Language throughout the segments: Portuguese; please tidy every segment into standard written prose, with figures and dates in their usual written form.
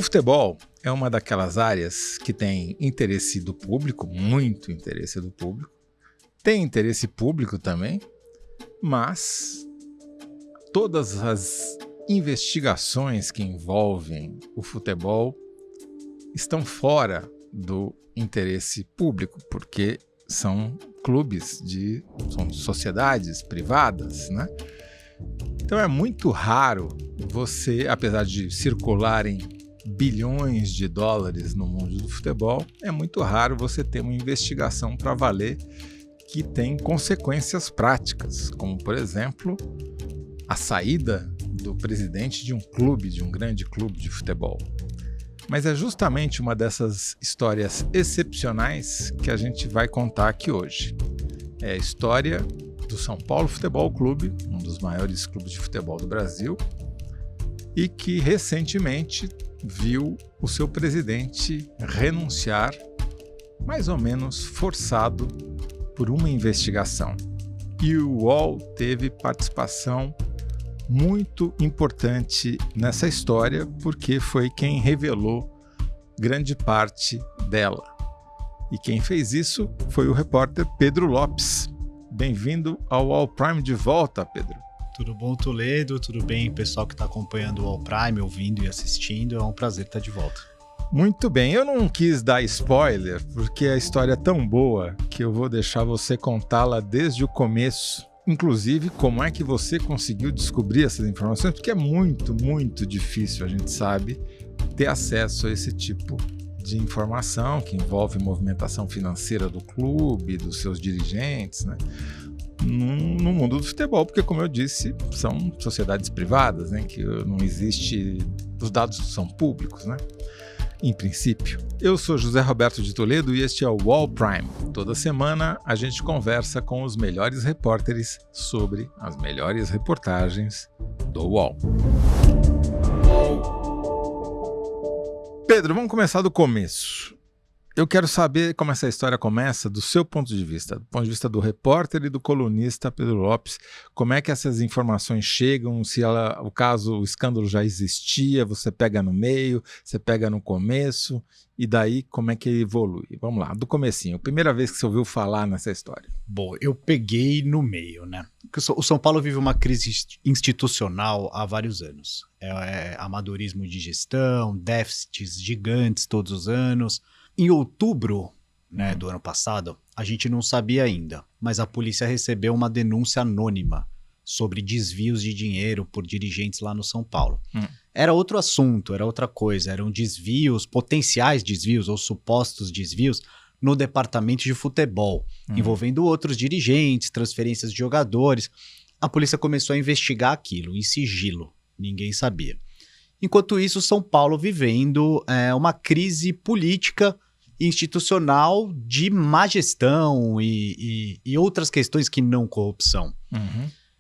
O futebol é uma daquelas áreas que tem interesse do público, muito interesse do público, tem interesse público também, mas todas as investigações que envolvem o futebol estão fora do interesse público, porque são clubes, são sociedades privadas, né? Então é muito raro você, apesar de circularem bilhões de dólares no mundo do futebol, é muito raro você ter uma investigação para valer que tem consequências práticas, como, por exemplo, a saída do presidente de um clube, de um grande clube de futebol. Mas é justamente uma dessas histórias excepcionais que a gente vai contar aqui hoje. É a história do São Paulo Futebol Clube, um dos maiores clubes de futebol do Brasil, e que recentemente viu o seu presidente renunciar, mais ou menos forçado por uma investigação. E o UOL teve participação muito importante nessa história, porque foi quem revelou grande parte dela. E quem fez isso foi o repórter Pedro Lopes. Bem-vindo ao UOL Prime de volta, Pedro. Tudo bom, Toledo? Tudo bem, pessoal que está acompanhando o UOL Prime, ouvindo e assistindo? É um prazer estar de volta. Muito bem, eu não quis dar spoiler, porque a história é tão boa que eu vou deixar você contá-la desde o começo. Inclusive, como é que você conseguiu descobrir essas informações? Porque é muito, muito difícil, a gente sabe, ter acesso a esse tipo de informação que envolve movimentação financeira do clube, dos seus dirigentes, né? No mundo do futebol, porque, como eu disse, são sociedades privadas, né? Que não existe... Os dados são públicos, né? Em princípio. Eu sou José Roberto de Toledo e este é o UOL Prime. Toda semana a gente conversa com os melhores repórteres sobre as melhores reportagens do UOL. Pedro, vamos começar do começo. Eu quero saber como essa história começa do seu ponto de vista do repórter e do colunista Pedro Lopes. Como é que essas informações chegam? Se o escândalo já existia, você pega no meio, você pega no começo, e daí como é que evolui? Vamos lá, do comecinho. Primeira vez que você ouviu falar nessa história. Bom, eu peguei no meio, né? O São Paulo vive uma crise institucional há vários anos. É amadorismo de gestão, déficits gigantes todos os anos. Em outubro, né, do ano passado, a gente não sabia ainda, mas a polícia recebeu uma denúncia anônima sobre desvios de dinheiro por dirigentes lá no São Paulo. Era outro assunto, era outra coisa, eram desvios, potenciais desvios ou supostos desvios no departamento de futebol, envolvendo outros dirigentes, transferências de jogadores. A polícia começou a investigar aquilo em sigilo, ninguém sabia. Enquanto isso, São Paulo vivendo uma crise política e institucional de má gestão e outras questões que não corrupção.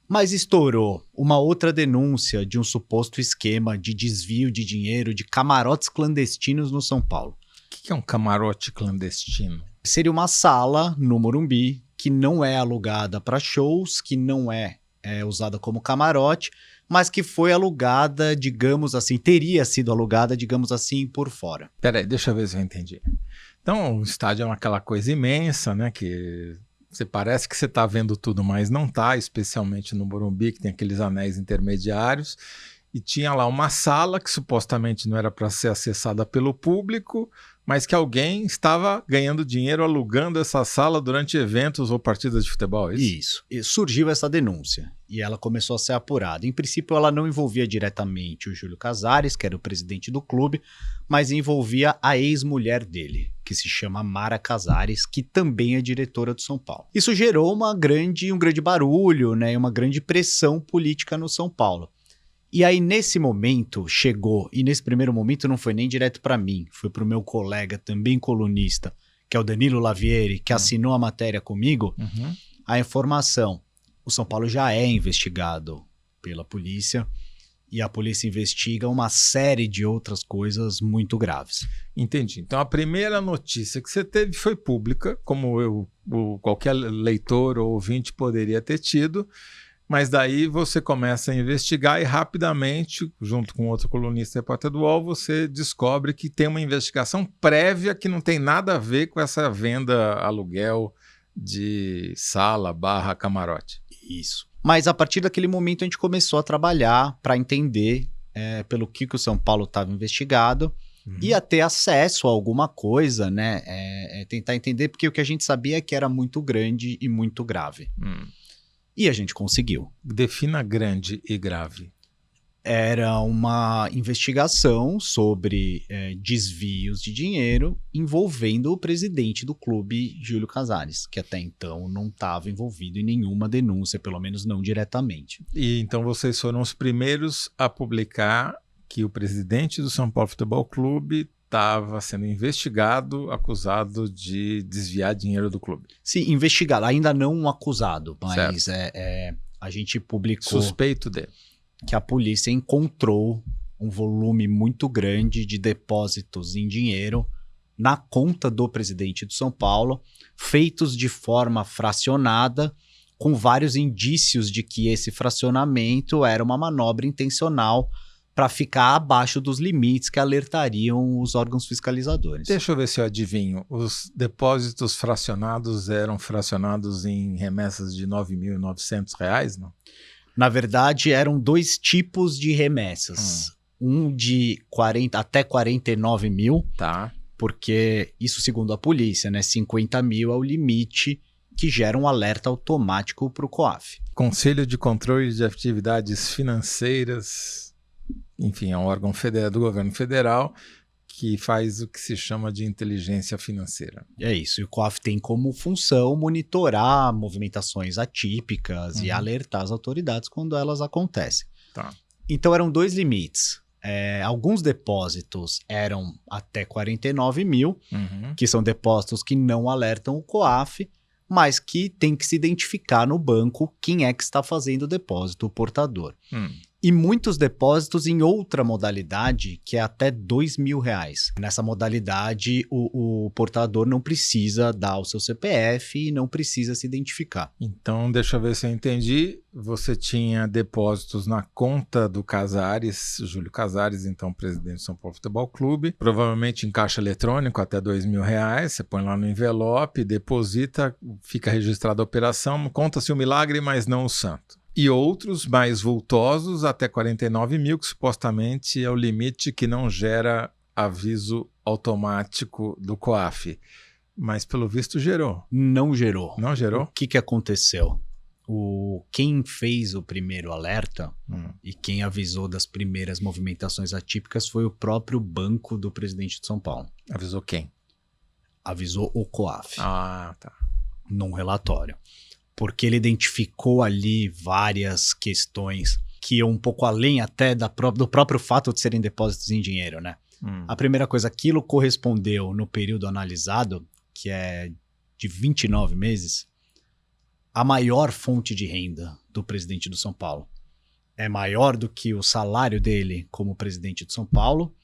Mas estourou uma outra denúncia de um suposto esquema de desvio de dinheiro de camarotes clandestinos no São Paulo. O que é um camarote clandestino? Seria uma sala no Morumbi que não é alugada para shows, que não é usada como camarote, mas que foi alugada, digamos assim, teria sido alugada, digamos assim, por fora. Peraí, deixa eu ver se eu entendi. Então, o estádio é aquela coisa imensa, né, que você parece que você está vendo tudo, mas não está, especialmente no Morumbi, que tem aqueles anéis intermediários, e tinha lá uma sala que supostamente não era para ser acessada pelo público, mas que alguém estava ganhando dinheiro alugando essa sala durante eventos ou partidas de futebol, é isso? Isso. E surgiu essa denúncia e ela começou a ser apurada. Em princípio, ela não envolvia diretamente o Júlio Casares, que era o presidente do clube, mas envolvia a ex-mulher dele, que se chama Mara Casares, que também é diretora do São Paulo. Isso gerou um grande barulho, né, uma grande pressão política no São Paulo. E aí, nesse momento, chegou, e nesse primeiro momento não foi nem direto para mim, foi para o meu colega, também colunista, que é o Danilo Lavieri, que assinou a matéria comigo, a informação. O São Paulo já é investigado pela polícia, e a polícia investiga uma série de outras coisas muito graves. Entendi. Então, a primeira notícia que você teve foi pública, como qualquer leitor ou ouvinte poderia ter tido, Mas daí você começa a investigar e rapidamente, junto com outro colunista e repórter do UOL, você descobre que tem uma investigação prévia que não tem nada a ver com essa venda aluguel de sala / camarote. Isso. Mas a partir daquele momento a gente começou a trabalhar para entender pelo que o São Paulo estava investigado e a ter acesso a alguma coisa, né? Tentar entender, porque o que a gente sabia é que era muito grande e muito grave. E a gente conseguiu. Defina grande e grave. Era uma investigação sobre desvios de dinheiro envolvendo o presidente do clube, Júlio Casares, que até então não estava envolvido em nenhuma denúncia, pelo menos não diretamente. E então vocês foram os primeiros a publicar que o presidente do São Paulo Futebol Clube estava sendo investigado, acusado de desviar dinheiro do clube. Sim, investigado, ainda não um acusado, mas a gente publicou... Suspeito dele. Que a polícia encontrou um volume muito grande de depósitos em dinheiro na conta do presidente do São Paulo, feitos de forma fracionada, com vários indícios de que esse fracionamento era uma manobra intencional para ficar abaixo dos limites que alertariam os órgãos fiscalizadores. Deixa eu ver se eu adivinho. Os depósitos fracionados eram fracionados em remessas de R$ 9.900, não? Na verdade, eram dois tipos de remessas. Um de 40 até 49 mil, tá. Porque isso segundo a polícia, né? 50 mil é o limite que gera um alerta automático para o COAF. Conselho de Controle de Atividades Financeiras, enfim, é um órgão do governo federal que faz o que se chama de inteligência financeira. É isso, e o COAF tem como função monitorar movimentações atípicas e alertar as autoridades quando elas acontecem. Tá. Então eram dois limites. Alguns depósitos eram até 49 mil, que são depósitos que não alertam o COAF, mas que tem que se identificar no banco quem é que está fazendo o depósito, o portador. E muitos depósitos em outra modalidade, que é até R$2.000. Nessa modalidade, o portador não precisa dar o seu CPF e não precisa se identificar. Então, deixa eu ver se eu entendi. Você tinha depósitos na conta do Casares, Júlio Casares, então presidente do São Paulo Futebol Clube, provavelmente em caixa eletrônico, até R$2.000. Você põe lá no envelope, deposita, fica registrada a operação, conta-se o milagre, mas não o santo. E outros mais vultosos, até 49 mil, que supostamente é o limite que não gera aviso automático do COAF. Mas, pelo visto, gerou. Não gerou. Não gerou? O que aconteceu? Quem fez o primeiro alerta e quem avisou das primeiras movimentações atípicas foi o próprio banco do presidente de São Paulo. Avisou quem? Avisou o COAF. Ah, tá. Num relatório. Porque ele identificou ali várias questões que iam um pouco além até do próprio fato de serem depósitos em dinheiro, né? A primeira coisa, aquilo correspondeu no período analisado, que é de 29 meses, a maior fonte de renda do presidente do São Paulo. É maior do que o salário dele como presidente de São Paulo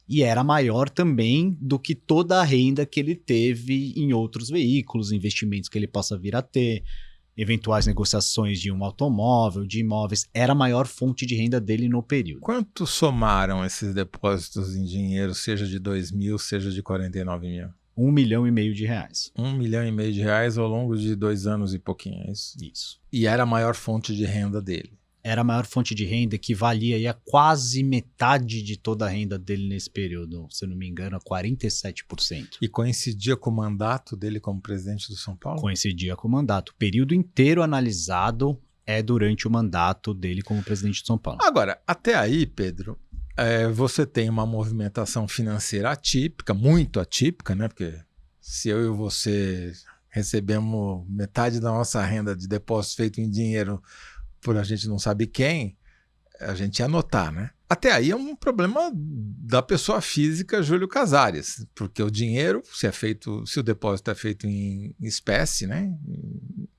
e era maior também do que toda a renda que ele teve em outros veículos, investimentos que ele possa vir a ter, eventuais negociações de um automóvel, de imóveis, era a maior fonte de renda dele no período. Quanto somaram esses depósitos em dinheiro, seja de 2.000, seja de 49 mil? R$1,5 milhão de reais. R$1,5 milhão de reais ao longo de 2 anos e pouquinho, é isso? Isso. E era a maior fonte de renda dele? Era a maior fonte de renda, que valia aí a quase metade de toda a renda dele nesse período, se eu não me engano, a 47%. E coincidia com o mandato dele como presidente do São Paulo? Coincidia com o mandato. O período inteiro analisado é durante o mandato dele como presidente de São Paulo. Agora, até aí, Pedro, você tem uma movimentação financeira atípica, muito atípica, né? Porque se eu e você recebemos metade da nossa renda de depósito feito em dinheiro por a gente não sabe quem, a gente ia anotar, né? Até aí é um problema da pessoa física Júlio Casares, porque o dinheiro, se o depósito é feito em espécie, né,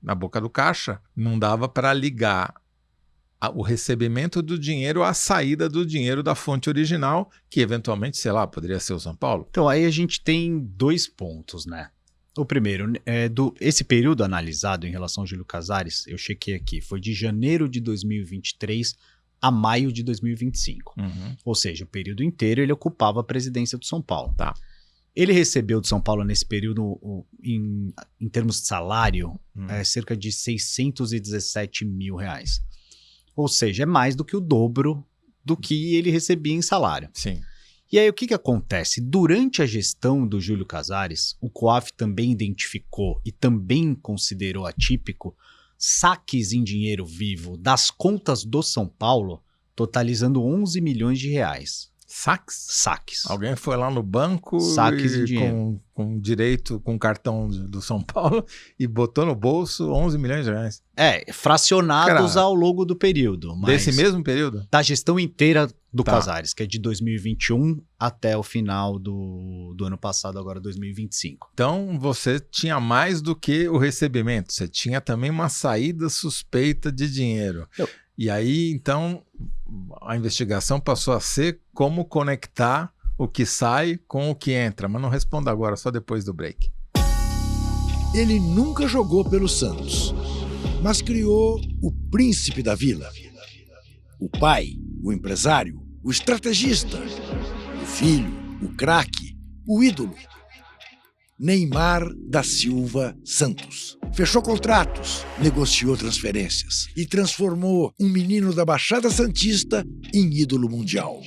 na boca do caixa, não dava para ligar o recebimento do dinheiro à saída do dinheiro da fonte original, que eventualmente, sei lá, poderia ser o São Paulo. Então aí a gente tem 2 pontos, né? O primeiro, esse período analisado em relação ao Júlio Casares, eu chequei aqui, foi de janeiro de 2023 a maio de 2025. Ou seja, o período inteiro ele ocupava a presidência do São Paulo. Tá. Ele recebeu do São Paulo nesse período, em termos de salário, cerca de 617 mil reais. Ou seja, é mais do que o dobro do que ele recebia em salário. Sim. E aí o que acontece? Durante a gestão do Júlio Casares, o COAF também identificou e também considerou atípico saques em dinheiro vivo das contas do São Paulo, totalizando 11 milhões de reais. Saques. Alguém foi lá no banco Saques em dinheiro. Com direito, com cartão do São Paulo e botou no bolso 11 milhões de reais. Fracionados ao longo do período. Mas desse mesmo período? da gestão inteira do Casares, que é de 2021 até o final do ano passado, agora 2025. Então você tinha mais do que o recebimento, você tinha também uma saída suspeita de dinheiro. E aí, então, a investigação passou a ser como conectar o que sai com o que entra. Mas não responda agora, só depois do break. Ele nunca jogou pelo Santos, mas criou o príncipe da vila. O pai, o empresário, o estrategista, o filho, o craque, o ídolo. Neymar da Silva Santos. Fechou contratos, negociou transferências e transformou um menino da Baixada Santista em ídolo mundial.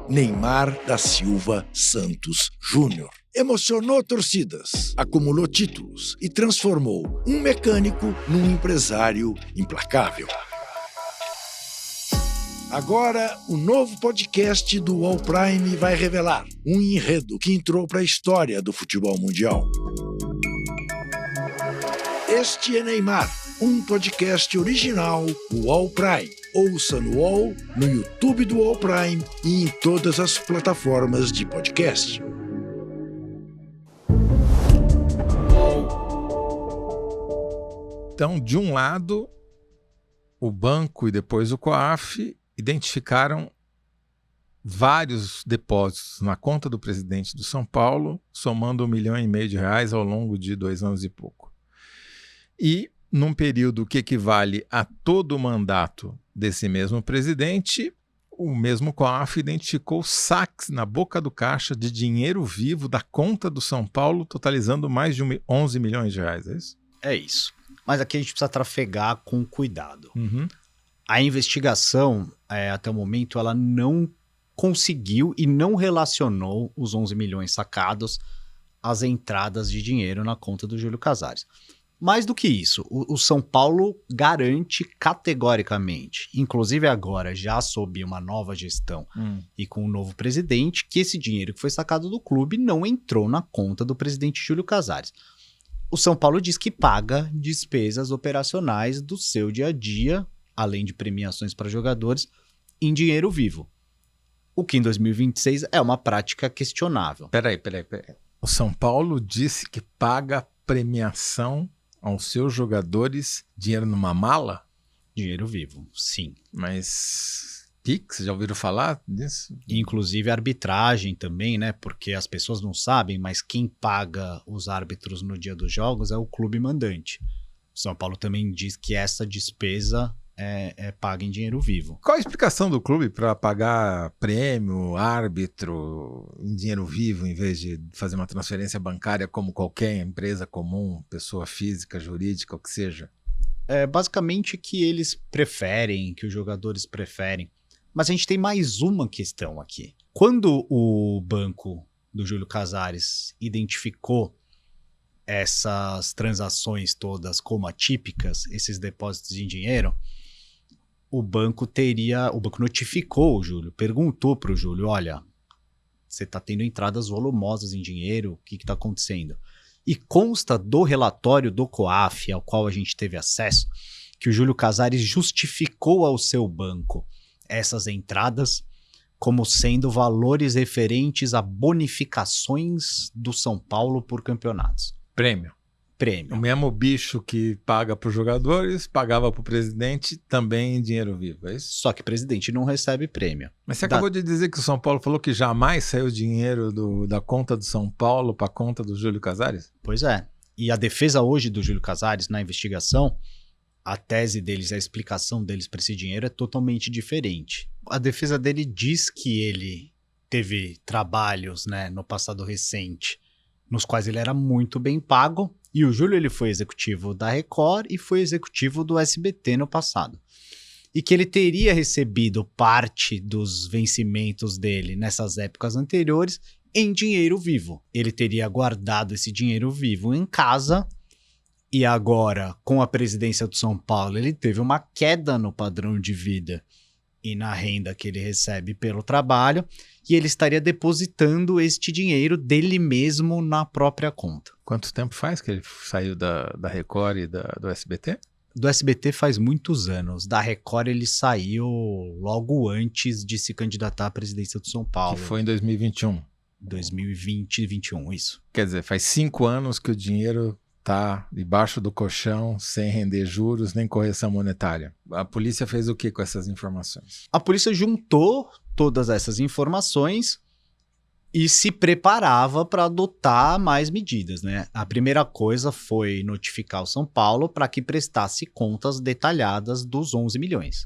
Neymar da Silva Santos Júnior. Emocionou torcidas, acumulou títulos e transformou um mecânico num empresário implacável. Agora, o novo podcast do All Prime vai revelar um enredo que entrou para a história do futebol mundial. Este é Neymar, um podcast original do All Prime. Ouça no All, no YouTube do All Prime e em todas as plataformas de podcast. Então, de um lado, o banco e depois o COAF identificaram vários depósitos na conta do presidente do São Paulo, somando 1,5 milhão de reais ao longo de 2 anos e pouco. E, num período que equivale a todo o mandato desse mesmo presidente, o mesmo COAF identificou saques na boca do caixa de dinheiro vivo da conta do São Paulo, totalizando mais de 11 milhões de reais, é isso? É isso. Mas aqui a gente precisa trafegar com cuidado. A investigação, até o momento, ela não conseguiu e não relacionou os 11 milhões sacados às entradas de dinheiro na conta do Júlio Casares. Mais do que isso, o São Paulo garante categoricamente, inclusive agora, já sob uma nova gestão e com um novo presidente, que esse dinheiro que foi sacado do clube não entrou na conta do presidente Júlio Casares. O São Paulo diz que paga despesas operacionais do seu dia a dia, além de premiações para jogadores, em dinheiro vivo. O que em 2026 é uma prática questionável. Peraí. O São Paulo disse que paga premiação aos seus jogadores dinheiro numa mala? Dinheiro vivo, sim. Mas Pix, já ouviram falar disso? Inclusive arbitragem também, né? Porque as pessoas não sabem, mas quem paga os árbitros no dia dos jogos é o clube mandante. O São Paulo também diz que essa despesa é paga em dinheiro vivo. Qual a explicação do clube para pagar prêmio, árbitro em dinheiro vivo, em vez de fazer uma transferência bancária como qualquer empresa comum, pessoa física, jurídica, o que seja? Basicamente que eles preferem, que os jogadores preferem. Mas a gente tem mais uma questão aqui. Quando o banco do Júlio Casares identificou essas transações todas como atípicas, esses depósitos em dinheiro, o banco notificou o Júlio, perguntou para o Júlio, olha, você está tendo entradas volumosas em dinheiro, o que está acontecendo? E consta do relatório do COAF, ao qual a gente teve acesso, que o Júlio Casares justificou ao seu banco essas entradas como sendo valores referentes a bonificações do São Paulo por campeonatos. Prêmio. O mesmo bicho que paga para os jogadores, pagava para o presidente também em dinheiro vivo, é isso? Só que o presidente não recebe prêmio. Mas você acabou de dizer que o São Paulo falou que jamais saiu dinheiro da conta do São Paulo para a conta do Júlio Casares? Pois é. E a defesa hoje do Júlio Casares na investigação, a tese deles, a explicação deles para esse dinheiro é totalmente diferente. A defesa dele diz que ele teve trabalhos, né, no passado recente, nos quais ele era muito bem pago, e o Júlio ele foi executivo da Record e foi executivo do SBT no passado. E que ele teria recebido parte dos vencimentos dele nessas épocas anteriores em dinheiro vivo. Ele teria guardado esse dinheiro vivo em casa e agora, com a presidência do São Paulo, ele teve uma queda no padrão de vida e na renda que ele recebe pelo trabalho e ele estaria depositando este dinheiro dele mesmo na própria conta. Quanto tempo faz que ele saiu da Record e do SBT? Do SBT faz muitos anos. Da Record ele saiu logo antes de se candidatar à presidência do São Paulo. Que foi em 2021. 2020 e 2021, isso. Quer dizer, faz 5 anos que o dinheiro tá debaixo do colchão, sem render juros nem correção monetária. A polícia fez o que com essas informações? A polícia juntou todas essas informações e se preparava para adotar mais medidas, né? A primeira coisa foi notificar o São Paulo para que prestasse contas detalhadas dos 11 milhões.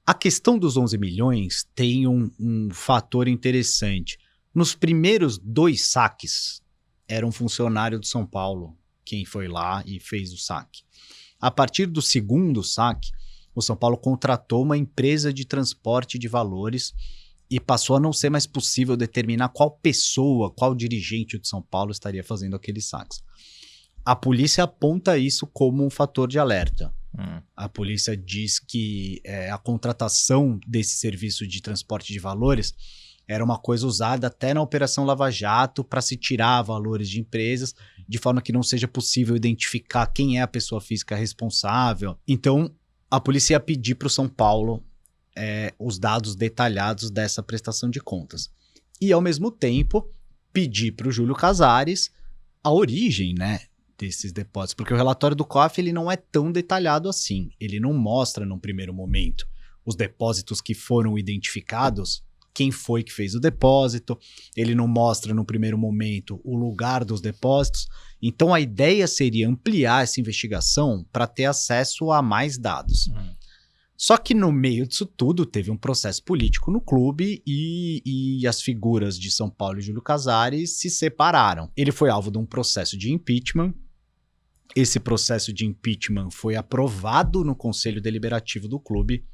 A questão dos 11 milhões tem um fator interessante. Nos primeiros 2 saques, era um funcionário do São Paulo quem foi lá e fez o saque. A partir do segundo saque, o São Paulo contratou uma empresa de transporte de valores e passou a não ser mais possível determinar qual pessoa, qual dirigente do São Paulo estaria fazendo aqueles saques. A polícia aponta isso como um fator de alerta. A polícia diz que a contratação desse serviço de transporte de valores era uma coisa usada até na Operação Lava Jato para se tirar valores de empresas, de forma que não seja possível identificar quem é a pessoa física responsável. Então, a polícia ia pedir para o São Paulo os dados detalhados dessa prestação de contas. E, ao mesmo tempo, pedir para o Júlio Casares a origem, né, desses depósitos. Porque o relatório do COAF ele não é tão detalhado assim. Ele não mostra, num primeiro momento, os depósitos que foram identificados, quem foi que fez o depósito, ele não mostra no primeiro momento o lugar dos depósitos. Então a ideia seria ampliar essa investigação para ter acesso a mais dados. Só que no meio disso tudo teve um processo político no clube e as figuras de São Paulo e Júlio Casares se separaram. Ele foi alvo de um processo de impeachment. Esse processo de impeachment foi aprovado no Conselho Deliberativo do clube.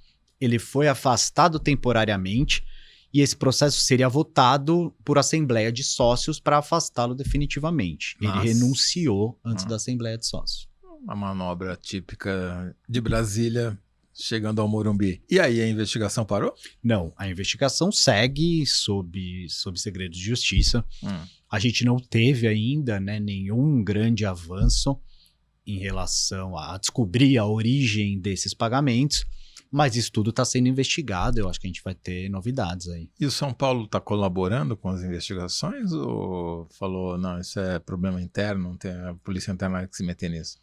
Ele foi afastado temporariamente e esse processo seria votado por assembleia de sócios para afastá-lo definitivamente. Nossa. Ele renunciou antes da assembleia de sócios. Uma manobra típica de Brasília, chegando ao Morumbi. E aí, a investigação parou? Não, a investigação segue sob segredo de justiça. A gente não teve ainda, né, nenhum grande avanço em relação a descobrir a origem desses pagamentos. Mas isso tudo está sendo investigado, eu acho que a gente vai ter novidades aí. E o São Paulo está colaborando com as investigações ou falou, não, isso é problema interno, não tem a polícia interna que se meter nisso?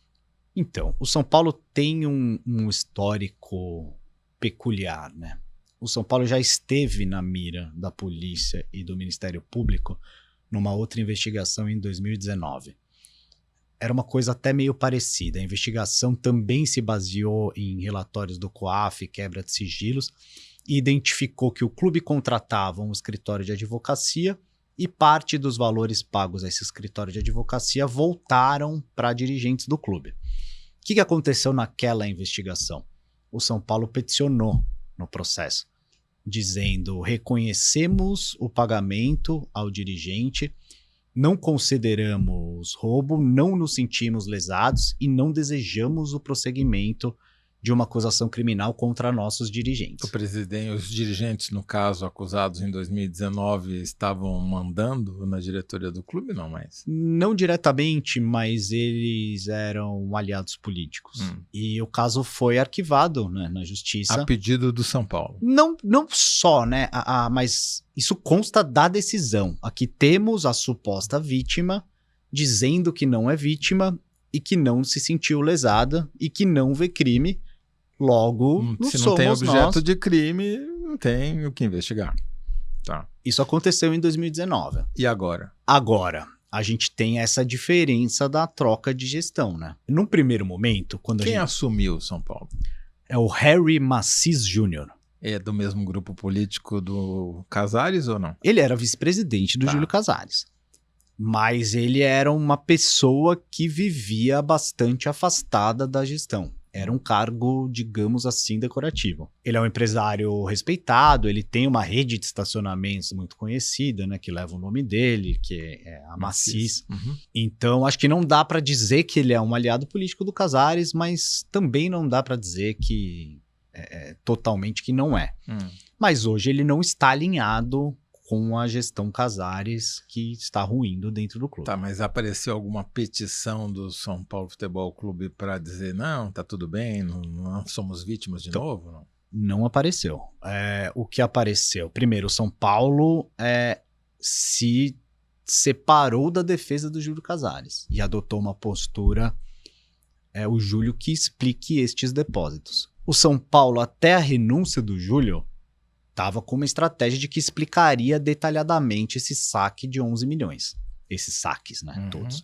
Então, o São Paulo tem um histórico peculiar, né? O São Paulo já esteve na mira da polícia e do Ministério Público numa outra investigação em 2019. Era uma coisa até meio parecida. A investigação também se baseou em relatórios do COAF, quebra de sigilos, e identificou que o clube contratava um escritório de advocacia e parte dos valores pagos a esse escritório de advocacia voltaram para dirigentes do clube. O que aconteceu naquela investigação? O São Paulo peticionou no processo, dizendo: reconhecemos o pagamento ao dirigente, não consideramos roubo, não nos sentimos lesados e não desejamos o prosseguimento de uma acusação criminal contra nossos dirigentes. Os dirigentes, no caso, acusados em 2019, estavam mandando na diretoria do clube, não mais? Não diretamente, mas eles eram aliados políticos. E o caso foi arquivado, né, na justiça. A pedido do São Paulo. Não só, né, mas isso consta da decisão. Aqui temos a suposta vítima dizendo que não é vítima e que não se sentiu lesada e que não vê crime. Logo, se não tem objeto de crime, não tem o que investigar. Tá. Isso aconteceu em 2019. E agora? Agora, a gente tem essa diferença da troca de gestão, né? Num primeiro momento, quando Quem assumiu o São Paulo? É o Harry Macis Jr. É do mesmo grupo político do Casares ou não? Ele era vice-presidente do Júlio Casares. Mas ele era uma pessoa que vivia bastante afastada da gestão. Era um cargo, digamos assim, decorativo. Ele é um empresário respeitado, ele tem uma rede de estacionamentos muito conhecida, né, que leva o nome dele, que é a Macis. Uhum. Então, acho que não dá para dizer que ele é um aliado político do Casares, mas também não dá para dizer que totalmente que não é. Mas hoje ele não está alinhado com a gestão Casares, que está ruindo dentro do clube. Tá, mas apareceu alguma petição do São Paulo Futebol Clube para dizer, não, tá tudo bem, não somos vítimas de novo? Não? Não apareceu. O que apareceu? Primeiro, o São Paulo se separou da defesa do Júlio Casares e adotou uma postura, o Júlio que explique estes depósitos. O São Paulo, até a renúncia do Júlio, estava com uma estratégia de que explicaria detalhadamente esse saque de 11 milhões. Esses saques, né? Todos.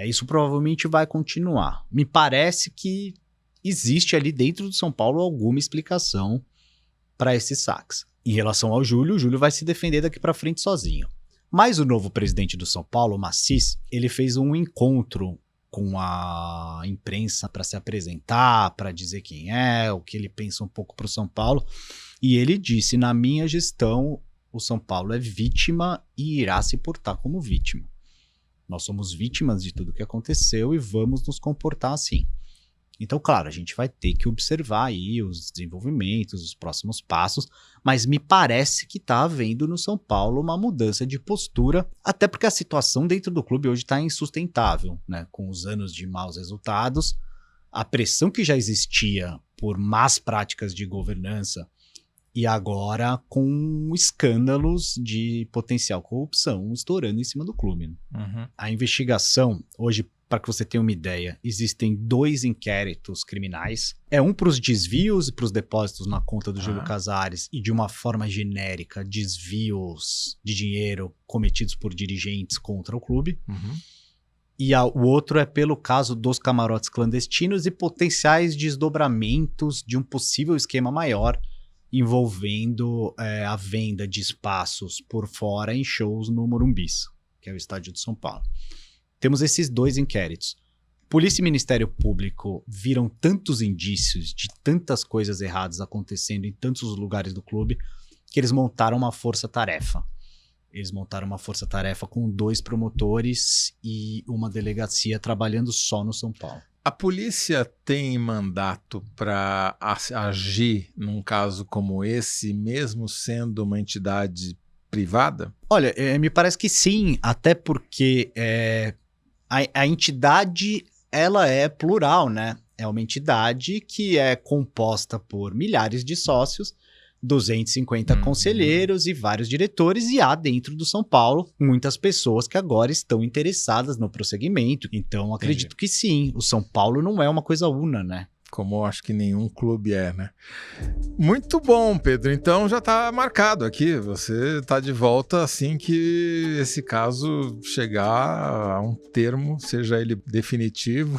Isso provavelmente vai continuar. Me parece que existe ali dentro do São Paulo alguma explicação para esses saques. Em relação ao Júlio, o Júlio vai se defender daqui para frente sozinho. Mas o novo presidente do São Paulo, o Macis, ele fez um encontro com a imprensa para se apresentar, para dizer quem é, o que ele pensa um pouco para o São Paulo. E ele disse, na minha gestão, o São Paulo é vítima e irá se portar como vítima. Nós somos vítimas de tudo que aconteceu e vamos nos comportar assim. Então, claro, a gente vai ter que observar aí os desenvolvimentos, os próximos passos, mas me parece que está havendo no São Paulo uma mudança de postura, até porque a situação dentro do clube hoje está insustentável, né? Com os anos de maus resultados, a pressão que já existia por más práticas de governança e agora com escândalos de potencial corrupção estourando em cima do clube. Né? A investigação, hoje, para que você tenha uma ideia, existem 2 inquéritos criminais. Um para os desvios e para os depósitos na conta do Júlio Casares e, de uma forma genérica, desvios de dinheiro cometidos por dirigentes contra o clube. E o outro é pelo caso dos camarotes clandestinos e potenciais desdobramentos de um possível esquema maior envolvendo a venda de espaços por fora em shows no Morumbis, que é o estádio de São Paulo. Temos esses 2 inquéritos. Polícia e Ministério Público viram tantos indícios de tantas coisas erradas acontecendo em tantos lugares do clube que eles montaram uma força-tarefa. Eles montaram uma força-tarefa com 2 promotores e uma delegacia trabalhando só no São Paulo. A polícia tem mandato para agir num caso como esse, mesmo sendo uma entidade privada? Olha, me parece que sim, até porque a entidade ela é plural, né? É uma entidade que é composta por milhares de sócios, 250 conselheiros e vários diretores, e há dentro do São Paulo muitas pessoas que agora estão interessadas no prosseguimento. Então, acredito que sim, o São Paulo não é uma coisa una, né? Como eu acho que nenhum clube é, né? Muito bom, Pedro. Então já está marcado aqui. Você está de volta assim que esse caso chegar a um termo, seja ele definitivo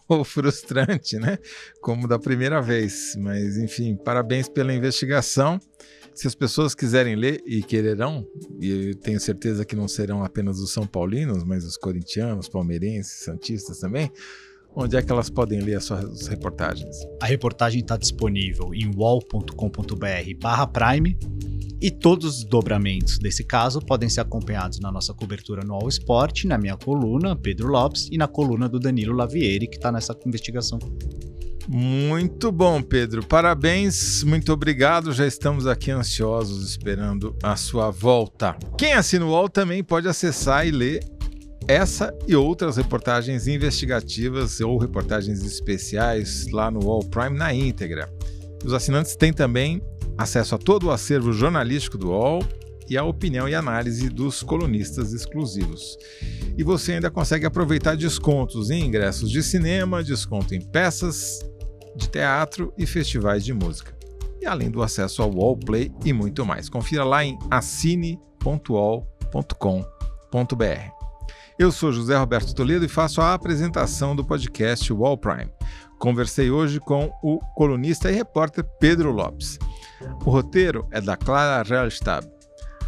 ou frustrante, né? Como da primeira vez. Mas, enfim, parabéns pela investigação. Se as pessoas quiserem ler e quererão, e eu tenho certeza que não serão apenas os são paulinos, mas os corintianos, palmeirenses, santistas também, onde é que elas podem ler as suas reportagens? A reportagem está disponível em uol.com.br/prime e todos os desdobramentos desse caso podem ser acompanhados na nossa cobertura no All Sport, na minha coluna, Pedro Lopes, e na coluna do Danilo Lavieri, que está nessa investigação. Muito bom, Pedro. Parabéns, muito obrigado. Já estamos aqui ansiosos esperando a sua volta. Quem assina o UOL também pode acessar e ler essa e outras reportagens investigativas ou reportagens especiais lá no UOL Prime na íntegra. Os assinantes têm também acesso a todo o acervo jornalístico do UOL e a opinião e análise dos colunistas exclusivos. E você ainda consegue aproveitar descontos em ingressos de cinema, desconto em peças de teatro e festivais de música. E além do acesso ao UOL Play e muito mais. Confira lá em assine.uol.com.br. Eu sou José Roberto Toledo e faço a apresentação do podcast UOL Prime. Conversei hoje com o colunista e repórter Pedro Lopes. O roteiro é da Clara Rellstab.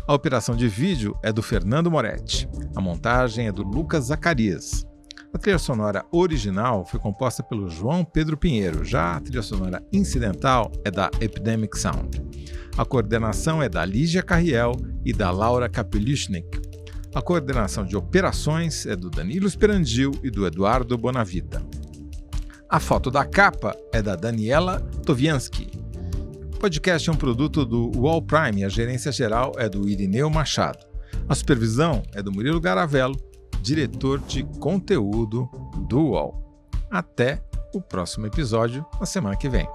A operação de vídeo é do Fernando Moretti. A montagem é do Lucas Zacarias. A trilha sonora original foi composta pelo João Pedro Pinheiro. Já a trilha sonora incidental é da Epidemic Sound. A coordenação é da Lígia Carriel e da Laura Kapelushnik. A coordenação de operações é do Danilo Sperandil e do Eduardo Bonavita. A foto da capa é da Daniela Toviansky. O podcast é um produto do UOL Prime e a gerência geral é do Irineu Machado. A supervisão é do Murilo Garavello, diretor de conteúdo do UOL. Até o próximo episódio, na semana que vem.